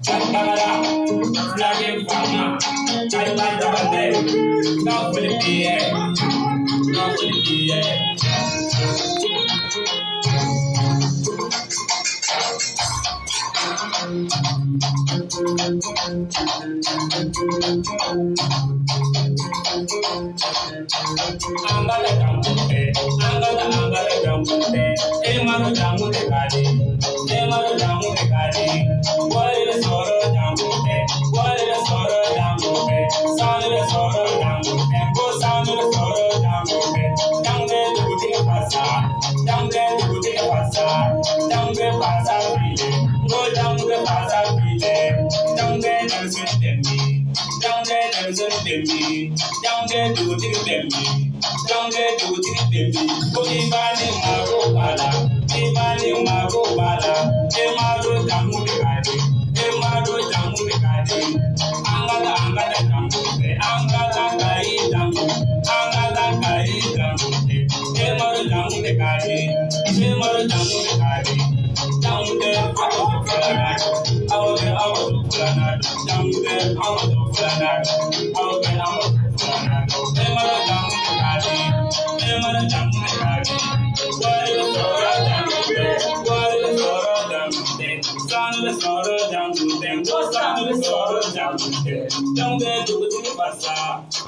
Chambara, Flaggy Fama, Chai Bande, not for the PA, not for the Angala Jamute, Angala Jamute, Emma Jamute Kadi, Emma Jamute Kadi, what is the sorrow Jamute, what is the sorrow Jamute, sound of the sorrow Jamute, go sound of the sorrow Jamute, down there to the Passa, down there to the Passa, down the Passa, go down the Passa, down there and send me. Down there, there's a baby. Down there, do it baby. Down there, do it baby. Go Ibani Maro Bala. Ibani Maro Bala. Emaro Jamu de Gadi. Emaro Jamu de Gadi. Angala Jamu de. Angala Kai Jamu. Angala Kai Jamu de. Emaro Jamu de Gadi. Emaro Jamu de Gadi. Down there, I was a flanat. I was a flanat. Down there, I was a flanat. I was a flanat. Emma down the Gadi. Emma down the Gadi. What is the sorrow down to them? What is the sorrow down to them? Son of the sorrow down to them. What son of the sorrow down to them? Down there, do it in the Passa.